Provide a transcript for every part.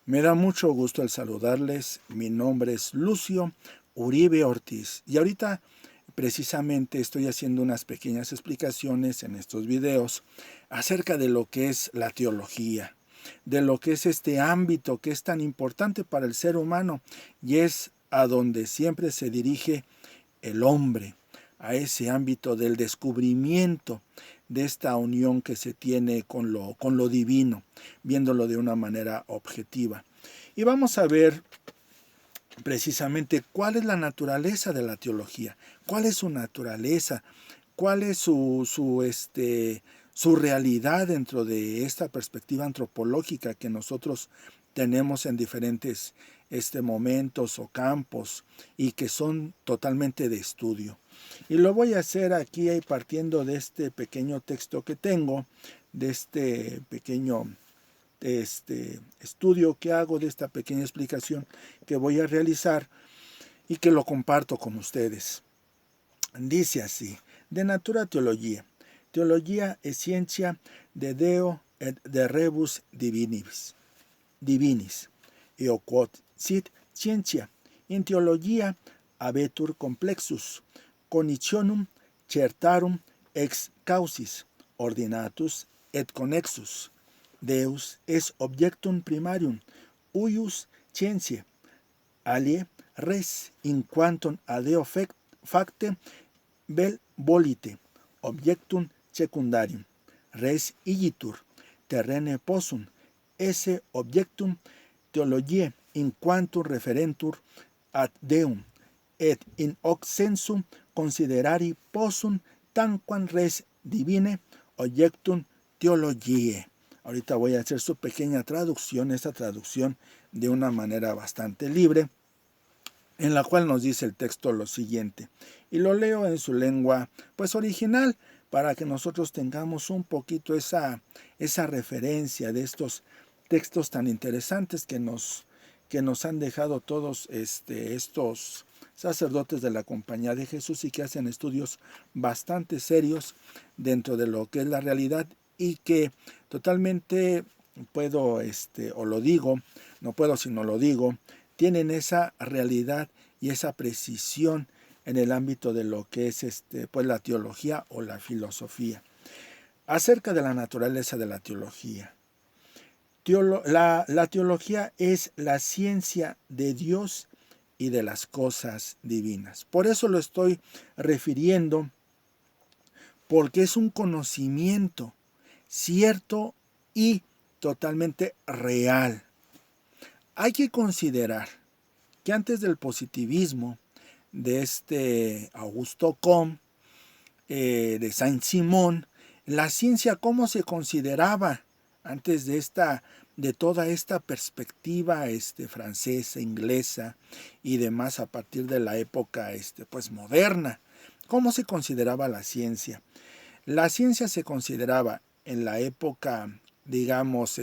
Me da mucho gusto el saludarles. Mi nombre es Lucio Uribe Ortiz y ahorita precisamente estoy haciendo unas pequeñas explicaciones en estos videos acerca de lo que es la teología, de lo que es este ámbito que es tan importante para el ser humano y es a donde siempre se dirige el hombre, a ese ámbito del descubrimiento de esta unión que se tiene con lo divino, viéndolo de una manera objetiva. Y vamos a ver precisamente cuál es la naturaleza de la teología, cuál es su naturaleza, cuál es su realidad dentro de esta perspectiva antropológica que nosotros tenemos en diferentes momentos o campos y que son totalmente de estudio. Y lo voy a hacer aquí partiendo de este pequeño texto que tengo, de este pequeño estudio que hago, de esta pequeña explicación que voy a realizar y que lo comparto con ustedes. Dice así: de natura teología. Teología es ciencia de Deo et de rebus divinis. Eo quod sit scientia in teologia habetur complexus cognitionum certarum ex causis ordinatus et connexus. Deus es objectum primarium huius scientiae, alie res in quantum a Deo facte vel volite objectum secundarium, res igitur terrene possum esse objectum theologiae in quantum referentur ad Deum, et in hoc sensu considerari possum tanquam res divine objectum theologiae. Ahorita voy a hacer su pequeña traducción, esta traducción de una manera bastante libre, en la cual nos dice el texto lo siguiente, y lo leo en su lengua pues original, para que nosotros tengamos un poquito esa referencia de estos textos tan interesantes que nos han dejado todos estos sacerdotes de la Compañía de Jesús y que hacen estudios bastante serios dentro de lo que es la realidad y que totalmente puedo, o lo digo, no puedo sino lo digo, tienen esa realidad y esa precisión en el ámbito de lo que es pues la teología o la filosofía. Acerca de la naturaleza de la teología. La teología es la ciencia de Dios y de las cosas divinas. Por eso lo estoy refiriendo, porque es un conocimiento cierto y totalmente real. Hay que considerar que antes del positivismo de Augusto Comte, de Saint-Simon, la ciencia cómo se consideraba antes de toda esta perspectiva francesa, inglesa y demás a partir de la época pues moderna. ¿Cómo se consideraba la ciencia? La ciencia se consideraba en la época, digamos,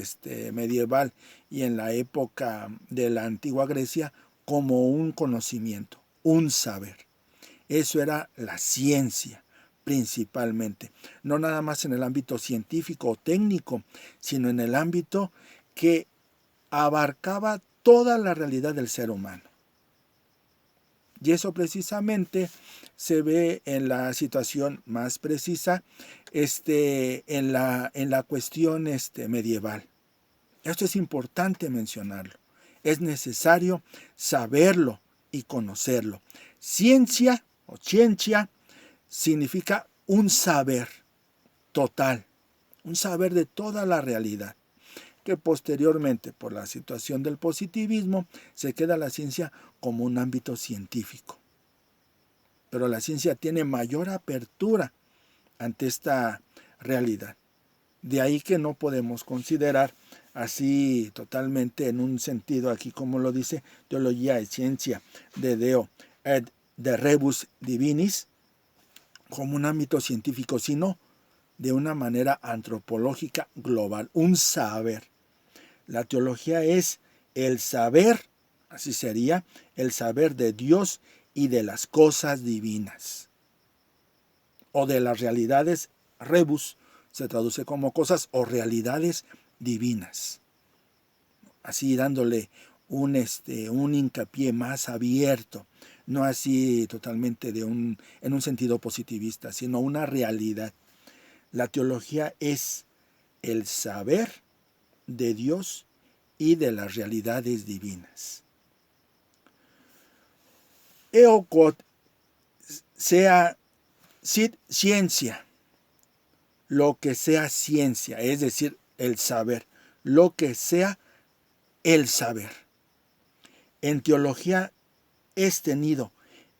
medieval y en la época de la antigua Grecia como un conocimiento, un saber. Eso era la ciencia principalmente, no nada más en el ámbito científico o técnico, sino en el ámbito que abarcaba toda la realidad del ser humano. Y eso precisamente se ve en la situación más precisa, en la cuestión medieval. Esto es importante mencionarlo. Es necesario saberlo y conocerlo. Ciencia o ciencia significa un saber total, un saber de toda la realidad, que posteriormente, por la situación del positivismo, se queda la ciencia como un ámbito científico. Pero la ciencia tiene mayor apertura ante esta realidad. De ahí que no podemos considerar así totalmente en un sentido aquí como lo dice teología y ciencia de Deo et de rebus divinis como un ámbito científico, sino de una manera antropológica global, un saber. La teología es el saber, así sería, el saber de Dios y de las cosas divinas, o de las realidades. Rebus se traduce como cosas o realidades divinas. así dándole un hincapié más abierto, no así totalmente en un sentido positivista, sino una realidad. La teología es el saber de Dios y de las realidades divinas. Eokot sea ciencia, lo que sea ciencia, es decir, el saber, lo que sea el saber. En teología es tenido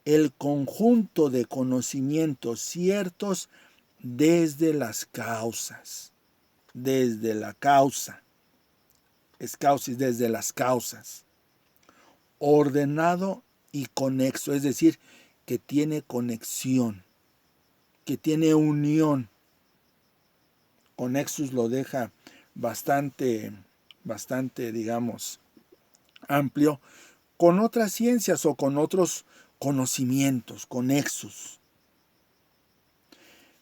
el conjunto de conocimientos ciertos desde las causas, desde la causa, es causis, desde las causas, ordenado y conexo, es decir, que tiene conexión, que tiene unión. Conexus lo deja bastante, digamos, amplio, con otras ciencias o con otros conocimientos, conexos.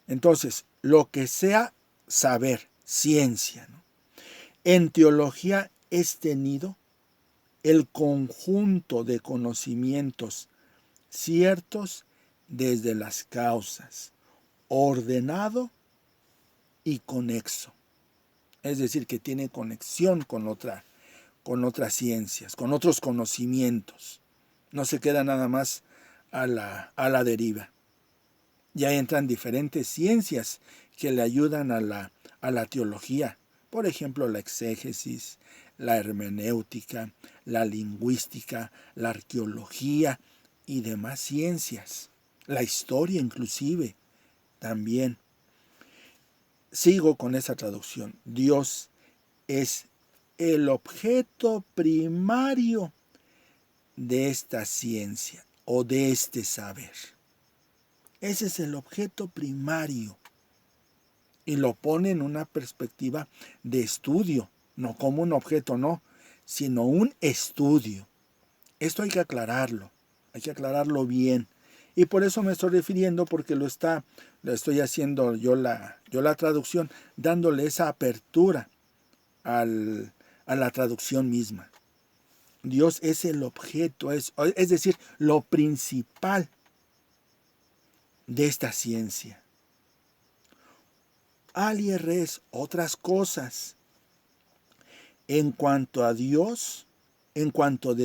Entonces, lo que sea saber, ciencia, ¿no? En teología es tenido el conjunto de conocimientos ciertos desde las causas, ordenado y conexo. Es decir, que tiene conexión con otras ciencias, con otros conocimientos. No se queda nada más a la deriva. Ya entran diferentes ciencias que le ayudan a la teología. Por ejemplo, la exégesis, la hermenéutica, la lingüística, la arqueología y demás ciencias. La historia inclusive también. Sigo con esa traducción. Dios es el objeto primario de esta ciencia o de este saber. Ese es el objeto primario. Y lo pone en una perspectiva de estudio, no como un objeto, no, sino un estudio. Esto hay que aclararlo bien. Y por eso me estoy refiriendo, porque lo estoy haciendo yo la traducción, dándole esa apertura a la traducción misma. Dios es el objeto, es decir, lo principal de esta ciencia. Alier res, otras cosas. En cuanto de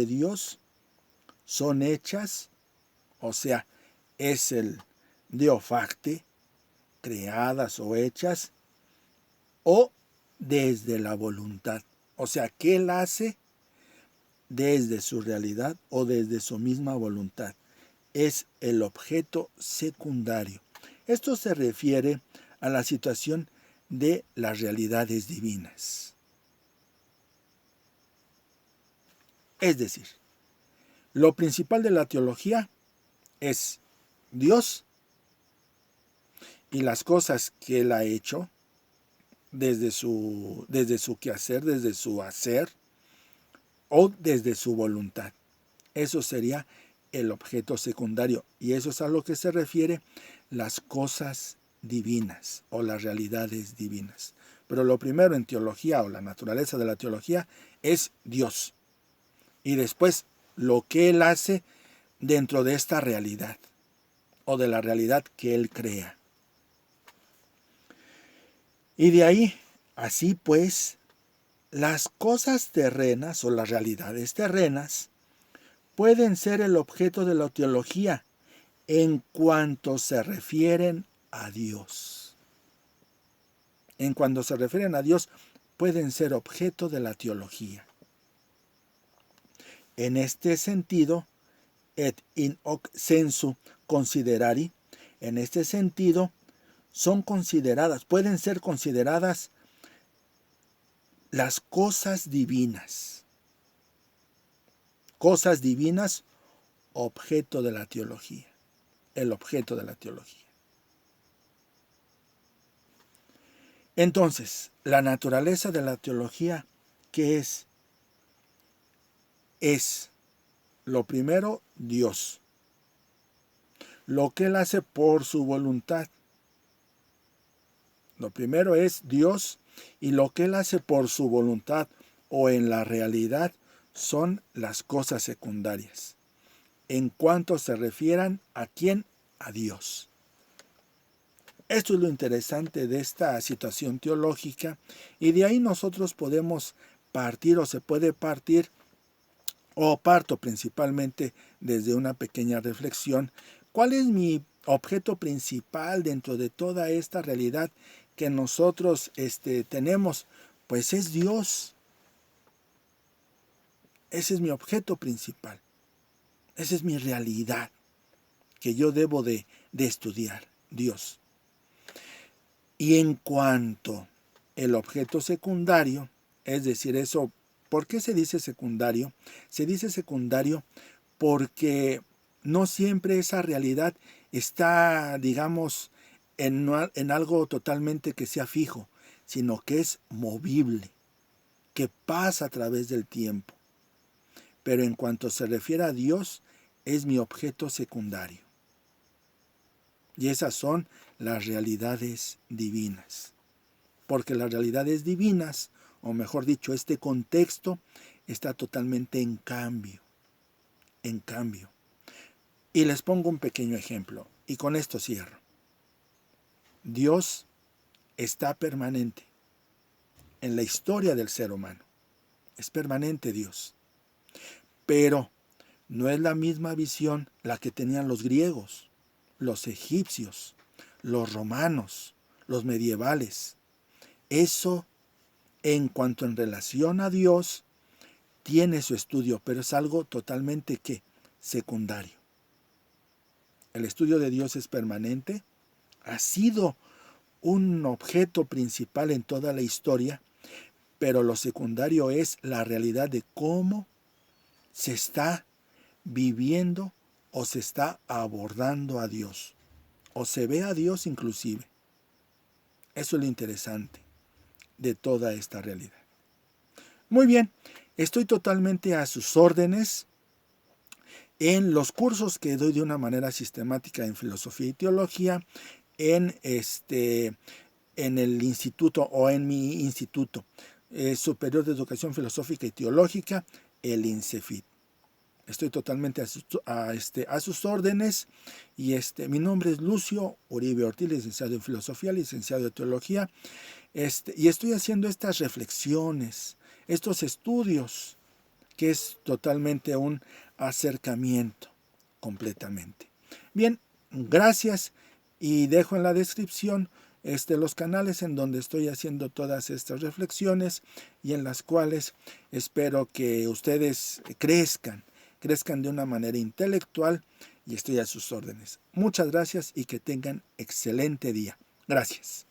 Dios, son hechas, o sea, es el deofacte, creadas o hechas, o desde la voluntad. O sea, que Él hace desde su realidad o desde su misma voluntad. Es el objeto secundario. Esto se refiere a la situación de las realidades divinas. Es decir, lo principal de la teología es Dios y las cosas que Él ha hecho desde su quehacer, desde su hacer o desde su voluntad. Eso sería el objeto secundario, y eso es a lo que se refiere las cosas divinas o las realidades divinas. Pero lo primero en teología o la naturaleza de la teología es Dios, y después lo que Él hace dentro de esta realidad o de la realidad que Él crea. Y de ahí, así pues, las cosas terrenas o las realidades terrenas pueden ser el objeto de la teología en cuanto se refieren a Dios. En cuanto se refieren a Dios, pueden ser objeto de la teología. En este sentido, et in hoc sensu considerari, en este sentido, pueden ser consideradas las cosas divinas. Cosas divinas, objeto de la teología. El objeto de la teología. Entonces, la naturaleza de la teología, ¿qué es? Es, lo primero, Dios. Lo que Él hace por su voluntad. Lo primero es Dios y lo que Él hace por su voluntad o en la realidad son las cosas secundarias, en cuanto se refieran a quién, a Dios. Esto es lo interesante de esta situación teológica, y de ahí nosotros podemos partir, o se puede partir, o parto principalmente desde una pequeña reflexión. ¿Cuál es mi objeto principal dentro de toda esta realidad que nosotros tenemos? Pues es Dios. Ese es mi objeto principal. Esa es mi realidad que yo debo de estudiar, Dios. Y en cuanto el objeto secundario, es decir, eso, ¿por qué se dice secundario? Se dice secundario porque no siempre esa realidad está, digamos, en algo totalmente que sea fijo, sino que es movible, que pasa a través del tiempo. Pero en cuanto se refiere a Dios, es mi objeto secundario. Y esas son las realidades divinas. Porque las realidades divinas, o mejor dicho, este contexto, está totalmente en cambio. En cambio. Y les pongo un pequeño ejemplo, y con esto cierro. Dios está permanente en la historia del ser humano. Es permanente Dios. Pero no es la misma visión la que tenían los griegos, los egipcios, los romanos, los medievales. Eso, en cuanto en relación a Dios, tiene su estudio, pero es algo totalmente ¿qué? Secundario. El estudio de Dios es permanente, ha sido un objeto principal en toda la historia, pero lo secundario es la realidad de cómo se está viviendo o se está abordando a Dios, o se ve a Dios inclusive. Eso es lo interesante de toda esta realidad. Muy bien, estoy totalmente a sus órdenes en los cursos que doy de una manera sistemática en filosofía y teología, en el instituto o en mi instituto superior de educación filosófica y teológica, el INCEFIT. Estoy totalmente a sus órdenes, y mi nombre es Lucio Uribe Ortiz, licenciado en filosofía, licenciado en teología, y estoy haciendo estas reflexiones, estos estudios, que es totalmente un acercamiento completamente. Bien, gracias, y dejo en la descripción los canales en donde estoy haciendo todas estas reflexiones, y en las cuales espero que ustedes crezcan de una manera intelectual, y estoy a sus órdenes. Muchas gracias y que tengan excelente día. Gracias.